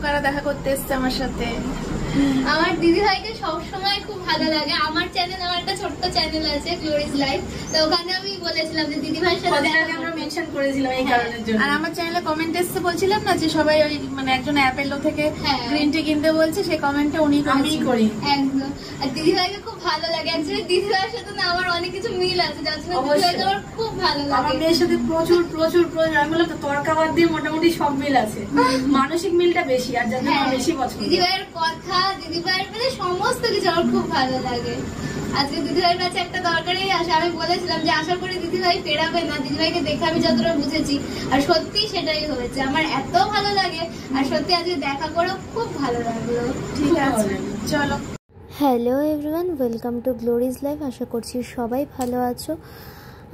কারা দেখা করতে এসছে আমার সাথে। আমার দিদি ভাইকে সবসময় খুব ভালো লাগে। আমার চ্যানেল, আমার একটা ছোট্ট চ্যানেল আছে গ্লোরিজ লাইফ, তো ওখানে আমি বলেছিলাম যে দিদি ভাইয়ের সাথে আমরা মেনশন করেছিলাম এই কারণের জন্য। আর আমার চ্যানেলে কমেন্ট এসছে, বলছিলাম না যে সবাই ওই মানে একজন অ্যাপেলো থেকে গ্রিন টি কিনতে বলছে, সেই কমেন্টটা উনি করি। একদম। আর দিদি ভাইকে খুব ভালো লাগে। অ্যাকচুয়ালি দিদি ভাইয়ের সাথে না আমার অনেক কিছু মিল আছে, যার জন্য দিদি ভাইকে আমার খুব ভালো লাগে। আমার মেয়ের সাথে প্রচুর প্রচুর প্রচুর, আমি বললাম তো তরকাবাদ দিয়ে মোটামুটি সব মিল আছে, মানসিক মিলটা বেশি, আর যার জন্য বেশি পছন্দ। দিদি ভাইয়ের কথা, দিদি ভাইয়ের মানে সমস্ত কিছু আমার খুব ভালো লাগে। আজকে দিদি ভাইয়ের কাছে একটা দরকারই আসে, আমি বলেছিলাম যে আশা করি দিদি ভাই ফেরাবে না। দিদি ভাইকে দেখে আমি যতটা বুঝেছি, আর সত্যি সেটাই হয়েছে। আমার এত ভালো লাগে, আর সত্যি আজকে দেখা করেও খুব ভালো লাগলো। ঠিক আছে, চলো। Hello everyone, welcome to Glory's life. আশা করছি সবাই ভালো আছো,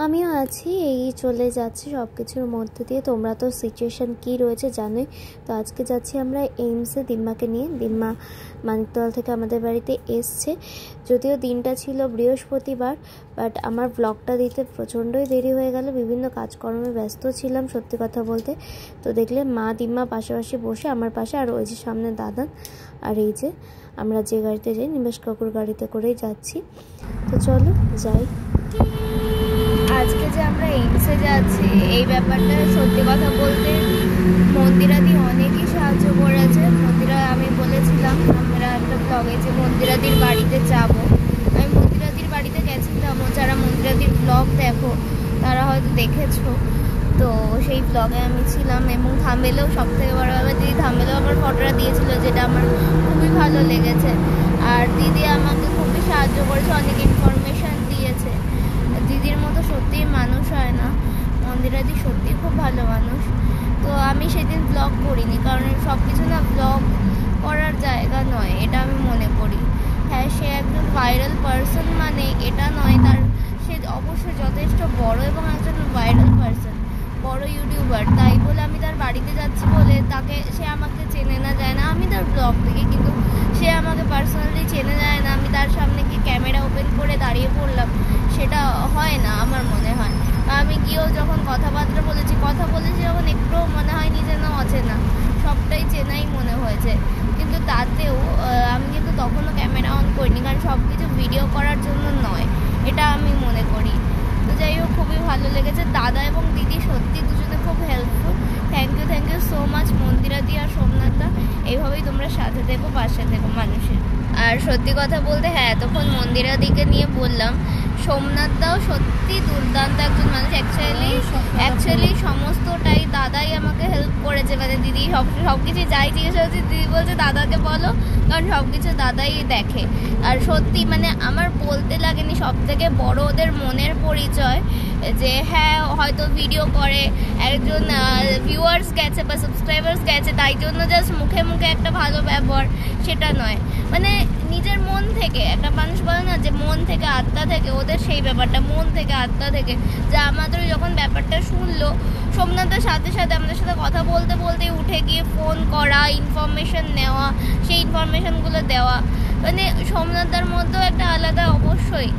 আমিও আছি। এই চলে যাচ্ছি সব কিছুর মধ্যে দিয়ে। তোমরা তো সিচুয়েশান কী রয়েছে জানোই। তো আজকে যাচ্ছি আমরা এইমসে দিম্মাকে নিয়ে। দিম্মা মানিকতলা থেকে আমাদের বাড়িতে এসছে। যদিও দিনটা ছিল বৃহস্পতিবার, বাট আমার ব্লগটা দিতে প্রচণ্ডই দেরি হয়ে গেল, বিভিন্ন কাজকর্মে ব্যস্ত ছিলাম সত্যি কথা বলতে। তো দেখলে মা দিম্মা পাশাপাশি বসে আমার পাশে, আর ওই যে সামনে দাদান, আর এই যে আমরা যে গাড়িতে যাই নিমেশ কাকুর গাড়িতে করেই যাচ্ছি। তো চলো যাই। আজকে যে আমরা এইমসে যাচ্ছি, এই ব্যাপারটা সত্যি কথা বলতে মন্দিরাদি অনেকই সাহায্য করেছে। আমি বলেছিলাম আমরা একটা ব্লগে যে মন্দিরাদির বাড়িতে যাব। আমি মন্দিরাদির বাড়িতে গেছিলাম, যারা মন্দিরাদির ব্লগ দেখো তারা হয়তো দেখেছো। তো সেই ব্লগে আমি ছিলাম, এবং থাম্বনেলেও সব থেকে বড় ব্যাপার দিদি থাম্বনেলেও আমার ফটোটা দিয়েছিল, যেটা আমার খুবই ভালো লেগেছে। আর দিদি আমাকে খুবই সাহায্য করেছে, অনেক ইনফরমেশান দিয়েছে। দিদির মতো সত্যিই মানুষ হয় না, মন্দিরাদি সত্যিই খুব ভালো মানুষ। তো আমি সেদিন ব্লগ করিনি, কারণ সব কিছু না ব্লগ করার জায়গা নয়, এটা আমি মনে করি। হ্যাঁ, সে একজন ভাইরাল পারসন মানে এটা নয়, সে অবশ্যই যথেষ্ট বড় এবং একজন ভাইরাল পারসন, বড় ইউটিউবার। তাই বলে আমি তার বাড়িতে যাচ্ছি বলে সে আমাকে চেনে না যায় না। আমি তার ব্লগ দেখি, কিন্তু সে আমাকে পার্সোনালি চেনে যায় না। আমি তার সামনে কি ক্যামেরা ওপেন করে দাঁড়িয়ে পড়লাম, সেটা হয় না আমার মনে হয়। আমি গিয়েও যখন কথাবার্তা বলেছি যখন একটুও মনে হয়নি যেন অচেনা, সবটাই চেনাই মনে হয়েছে। কিন্তু তাতেও আমি কিন্তু তখনও ক্যামেরা অন করিনি, কারণ সব কিছু ভিডিও করার জন্য নয়, এটা আমি মনে করি। তো যাই হোক, খুবই ভালো লেগেছে। দাদা এবং দিদি সত্যি দুজনে খুব helpful. Thank you so much মন্দিরাদি আর সোমনাথদা। এইভাবেই তোমরা সাথে থেকো, পাশে থেকো মানুষের। আর সত্যি কথা বলতে হ্যাঁ, এতক্ষণ মন্দিরাদিকে নিয়ে বললাম, সোমনাথদাও সত্যি দুর্দান্ত একজন মানুষ। অ্যাকচুয়ালি সমস্তটাই দাদাই আমাকে হেল্প করেছে। মানে দিদি সব কিছু যাই জিজ্ঞেস হচ্ছে, দিদি বলছে দাদাকে বলো, কারণ সব কিছু দাদাই দেখে। আর সত্যি মানে আমার বলতে লাগেনি, সব থেকে বড় ওদের মনের পরিচয় যে হ্যাঁ হয়তো ভিডিও করে, একজন ভিউয়ার্স গেছে বা সাবস্ক্রাইবার্স গেছে, তাই জন্য জাস্ট মুখে মুখে একটা ভালো ব্যবহার, সেটা নয়। মানে নিজের মন থেকে, একটা মানুষ বলে না যে মন থেকে আত্মা থেকে, ওদের সেই ব্যাপারটা মন থেকে আত্মা থেকে। যা আমাদের যখন ব্যাপারটা শুনলো, সোমনাথের সাথে সাথে আমাদের সাথে কথা বলতে বলতে উঠে গিয়ে ফোন করা, ইনফরমেশন নেওয়া, সেই ইনফরমেশনগুলো দেওয়া, মানে সোমনাথদার মধ্যেও একটা আলাদা, অবশ্যই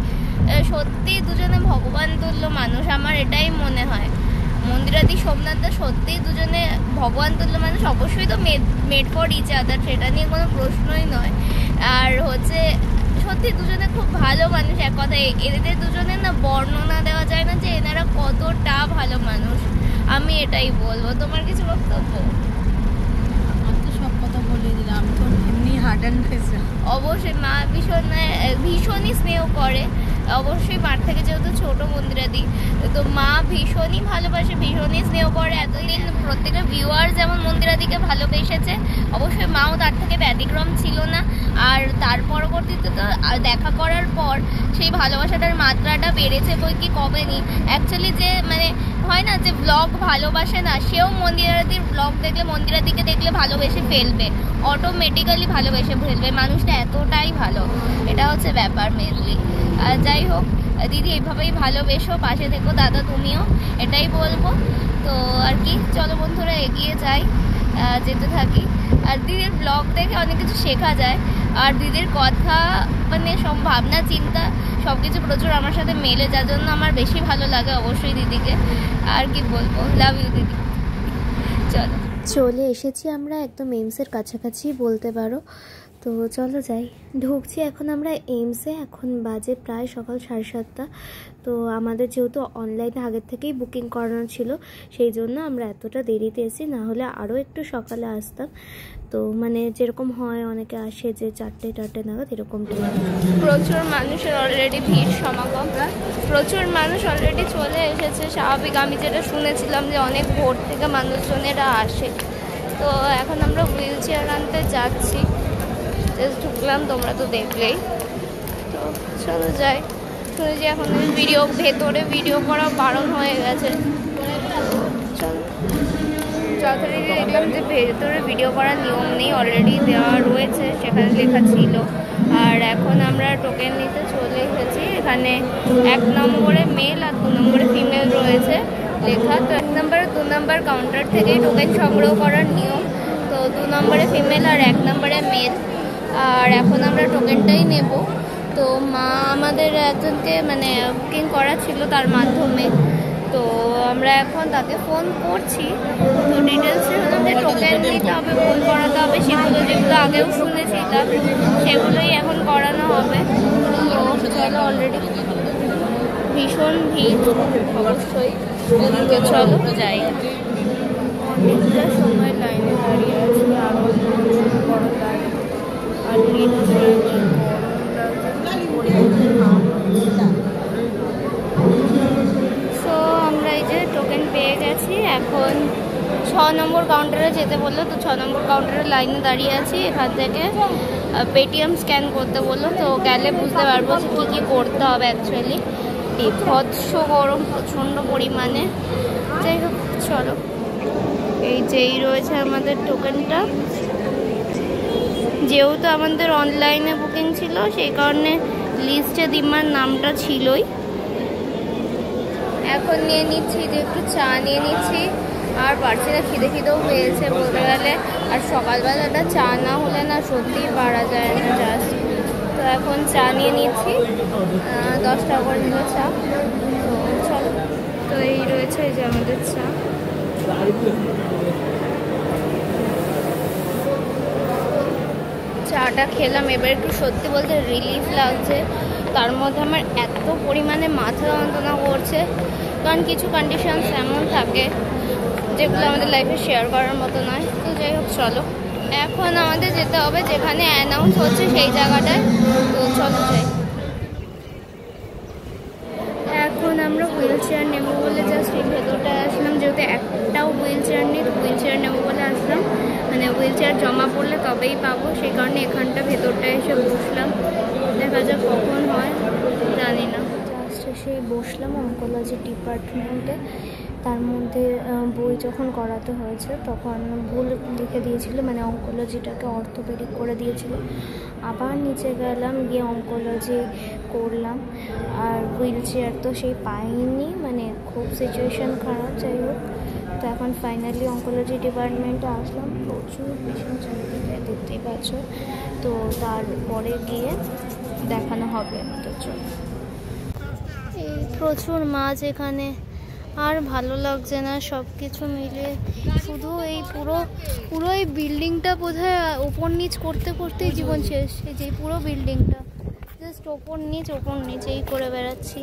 সত্যি দুজনে ভগবান তুল্য মানুষ, আমার এটাই মনে হয়। মন্দিরাদি সোমনাথদা সত্যিই দুজনে ভগবান তুল্য মানুষ। অবশ্যই তো মেড ফর ইচ আদার, সেটা নিয়ে কোনো প্রশ্নই নয়। আর সত্যি দুজনে খুব ভালো মানুষ। এক কথায় এদের দুজনের না বর্ণনা দেওয়া যায় না যে এনারা কতটা ভালো মানুষ, আমি এটাই বলবো। তোমার কিছু বক্তব্য? আমি তো সব কথা বলে দিলাম, আমি তো এমনি হার্ড অ্যান্ড ফেসে। অবশ্যই মা ভীষণই স্নেহ করে। অবশ্যই মার থেকে যেহেতু ছোট মন্দিরাদি, তো মা ভীষণই ভালোবাসে, ভীষণই স্নেহ করে। এতদিন প্রত্যেকটা ভিউয়ার যেমন মন্দিরাদিকে ভালোবেসেছে, অবশ্যই মাও তার থেকে ব্যতিক্রম ছিল না। আর তার পরবর্তীতে তো দেখা করার পর সেই ভালোবাসাটার মাত্রাটা বেড়েছে বই কি কমেনি। অ্যাকচুয়ালি যে মানে হয় না যে ব্লগ ভালোবাসে না, সেও মন্দিরাদির ব্লগ দেখলে, মন্দিরাদিকে দেখলে ভালোবেসে ফেলবে, অটোমেটিক্যালি ভালোবেসে ফেলবে। মানুষটা এতটাই ভালো, এটা হচ্ছে ব্যাপার মেনলি। আর যাই হোক, দিদি এইভাবেই ভালোবেসো, পাশে থেকো দাদা, তুমিও, এটাই বলবো। তো আর কি, চলো বন্ধুরা এগিয়ে যাই, যেতে থাকি। আর দিদির ব্লগ দেখে অনেক কিছু শেখা যায়, আর দিদির কথা মানে সব ভাবনা চিন্তা সব কিছু প্রচুর আমার সাথে মেলে, যার জন্য আমার বেশি ভালো লাগে অবশ্যই দিদিকে। আর কি বলবো, লাভ ইউ দিদি, চলো। চলে এসেছি আমরা একদম এইমসের কাছাকাছি বলতে পারো। তো চলো যাই, ঢুকছি এখন আমরা এইমসে। এখন বাজে প্রায় সকাল 7:30। তো আমাদের যেহেতু অনলাইনে আগের থেকেই বুকিং করানো ছিল, সেই জন্য আমরা এতটা দেরিতে এসেছি, না হলে আরও একটু সকালে আসতাম। তো মানে যেরকম হয় অনেকে আসে যে 4টে নাগাদ, এরকম প্রচুর মানুষের অলরেডি ভিড় সমাগম, প্রচুর মানুষ অলরেডি চলে এসেছে। স্বাভাবিক, আমি যেটা শুনেছিলাম যে অনেক ভোর থেকে মানুষজনেরা আসে। তো এখন আমরা হুইল চেয়ার আনতে যাচ্ছি, ঢুকলাম, তোমরা তো দেখলেই। তো চলো যাই। শুনেছি এখন ভেতরে ভিডিও করা বারণ হয়ে গেছে। চলো, যথারীতি দেখলাম যে ভেতরে ভিডিও করার নিয়ম নেই, অলরেডি দেওয়া রয়েছে, সেখানে লেখা ছিল। আর এখন আমরা টোকেন নিতে চলে এসেছি। এখানে 1 নম্বরে মেল আর 2 নম্বরে ফিমেল রয়েছে লেখা। তো 1 নম্বর 2 নম্বর কাউন্টার থেকেই টোকেন সংগ্রহ করার নিয়ম। তো 2 নম্বরে ফিমেল আর 1 নম্বরে মেল। আর এখন আমরা টোকেনটাই নেব। তো মা আমাদের একজনকে মানে বুকিং করা ছিল তার মাধ্যমে, তো আমরা এখন তাকে ফোন করছি। তো ডিটেলসে হলো যে টোকেন নিতে হবে, ফোন করাতে হবে, সেগুলো যেগুলো আগেও শুনেছি সেগুলোই এখন করানো হবে। তো চলো, অলরেডি ভীষণ ভিড় অবশ্যই। চলো যাই। অনেকটা সময় লাইনে দাঁড়িয়ে আছি, আরও বড় লাইন। আর সো আমরা এই যে টোকেন পেয়ে গেছি। এখন 6 নম্বর কাউন্টারে যেতে বললো, তো 6 নম্বর কাউন্টারে লাইনে দাঁড়িয়ে আছি। এখান থেকে পেটিএম স্ক্যান করতে বললো, তো গেলে বুঝতে পারবো যে কী কী করতে হবে। অ্যাকচুয়ালি বিভৎস গরম প্রচণ্ড পরিমাণে। যাই হোক, চলো। এই যেই রয়েছে আমাদের টোকেনটা, যেহেতু আমাদের অনলাইনে বুকিং ছিল সেই কারণে লিস্টে দিমার নামটা ছিলই। এখন নিয়ে নিচ্ছি, যে একটু চা নিয়ে নিচ্ছি। আর পারছি না, খিদেও পেয়েছে বলতে গেলে। আর সকালবেলাটা চা না হলে না সত্যিই পারা যায় না জাস্ট। তো এখন চা নিয়ে নিচ্ছি, 10 টাকা করে নিল চা। তো চলো, তো এই রয়েছে এই যে আমাদের চা। চাটা খেলাম, এবার একটু সত্যি বলতে রিলিফ লাগছে। তার মধ্যে আমার এত পরিমাণে মাথা যন্ত্রণা করছে, কারণ কিছু কন্ডিশনস এমন থাকে যেগুলো আমাদের লাইফে শেয়ার করার মতো নয়। তো যাই হোক, চলো এখন আমাদের যেতে হবে যেখানে অ্যানাউন্স হচ্ছে সেই জায়গাটায়। তো চলো যাই। এখন আমরা হুইল চেয়ার নেবো বলে জাস্ট এই ভেতরটায় আসলাম। যেহেতু একটাও হুইল চেয়ার নেই, হুইল চেয়ার নেবো বলে আসলাম। মানে হুইল চেয়ার জমা পড়লে তবেই পাবো, সেই কারণে এখানটা ভেতরটায় এসে বসলাম। দেখা যাক কখন হয়, জানি না। জাস্ট এসে বসলাম অঙ্কোলজি ডিপার্টমেন্টে। তার মধ্যে বই যখন করাতে হয়েছে তখন ভুল লিখে দিয়েছিল, মানে অঙ্কোলজিটাকে অর্থোপেডিক করে দিয়েছিল। আবার নিচে গেলাম, গিয়ে অঙ্কোলজি করলাম। আর হুইল চেয়ার তো সেই পাইনি, মানে খুব সিচুয়েশান খারাপ। যাই হোক, তো এখন ফাইনালি অঙ্কোলজি ডিপার্টমেন্টে আসলাম। প্রচুর ভীষণ চারিদিকে দেখতেই পাচ্ছ। তো তারপরে গিয়ে দেখানো হবে আমাদের জন্য। এই প্রচুর মাছ এখানে, আর ভালো লাগছে না সব কিছু মিলে। শুধু এই পুরো এই বিল্ডিংটা বোধহয় ওপর নিচ করতে করতেই জীবন শেষ। এই যে পুরো বিল্ডিংটা জাস্ট ওপর নিচ এই করে বেড়াচ্ছি।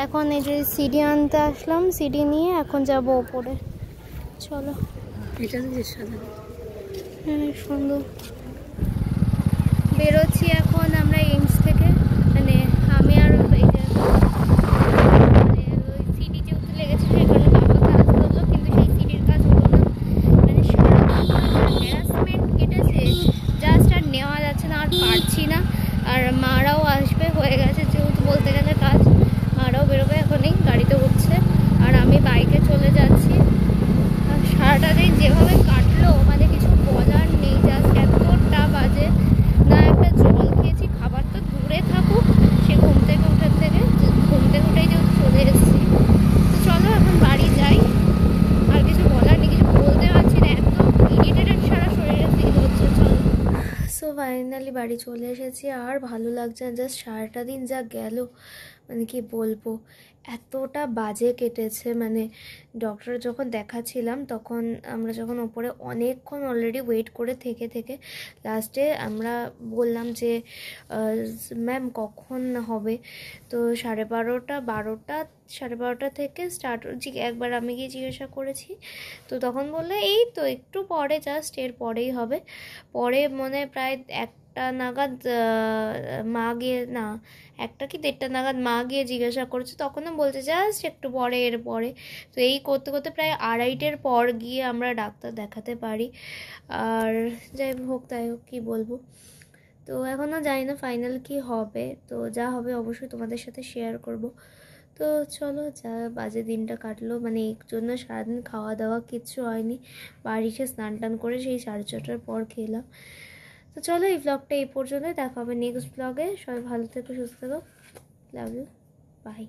এখন এই যে সিঁড়ি আনতে আসলাম, সিঁড়ি নিয়ে এখন যাব ওপরে। চলো, হ্যাঁ সুন্দর। বেরোচ্ছি এখন আমরা এইমস থেকে। মানে আমি আর এই যে ওই সিঁড়ি যেহেতু লেগেছে সেই কারণে বাবাকে আসতে হলো, কিন্তু সেই সিঁড়ির কাজ হলো না। মানে সারাদিন হ্যারাসমেন্ট কেটেছে, জাস্ট আর নেওয়া যাচ্ছে না, আর পারছি না। আর মারাও আসবে, হয়ে গেছে যেহেতু বলতে গেলে কাজ। মারাও বেরোবে, এখনই গাড়িতে উঠছে আর আমি বাইকে চলে যাচ্ছি। আর সারাটা দিন যেভাবে কাটলো মানে কিছু বলার নেই। জাস্ট এতটা বাজে না, একটা জল খেয়েছি, খাবার তো দূরে থাকুক। সে ঘুম থেকে উঠেই যেহেতু চলে এসেছি। তো চলো এখন বাড়ি যাই। আর কিছু বলার নেই, কিছু বলতে পারছি না, এত ইরিটেটেড সারা শরীরে ফিল হচ্ছে। চলো, সো ফাইনালি বাড়ি চলে এসেছি। আর ভালো লাগছে না, জাস্ট সারাটা দিন যা গেল মানে কি বলবো। এতটা বাজে কেটেছে, মানে ডক্টর যখন দেখাচ্ছিলাম তখন আমরা যখন ওপরে অনেকক্ষণ অলরেডি ওয়েট করে থেকে থেকে লাস্টে আমরা বললাম যে ম্যাম কখন হবে, তো 12:30 থেকে স্টার্ট। একবার আমি গিয়ে জিজ্ঞাসা করেছি, তো তখন বললো এই তো একটু পরে, জাস্ট এর পরেই হবে। পরে মনে প্রায় 1টা নাগাদ মা গিয়ে, না 1টা কি 1:30 নাগাদ মা গিয়ে জিজ্ঞাসা করেছে, তখনও বলছে জাস্ট একটু পরে, এর পরে। তো এই করতে করতে প্রায় 2:30-এর পর গিয়ে আমরা ডাক্তার দেখাতে পারি। আর যাই হোক তাই হোক, কী বলবো, তো এখনও জানি না ফাইনাল কি হবে, তো যা হবে অবশ্যই তোমাদের সাথে শেয়ার করব। তো চলো, যা বাজে দিনটা কাটলো, মানে এই জন্য সারাদিন খাওয়া দাওয়া কিচ্ছু হয়নি, বাড়ি এসে স্নান টান করে সেই 6:30টার পর খেলাম। তো চলো এই ব্লগটা এই পর্যন্তই, দেখা হবে নেক্সট ব্লগে। সবাই ভালো থেকো, সুস্থ থেকো, লাভ ইউ, বাই।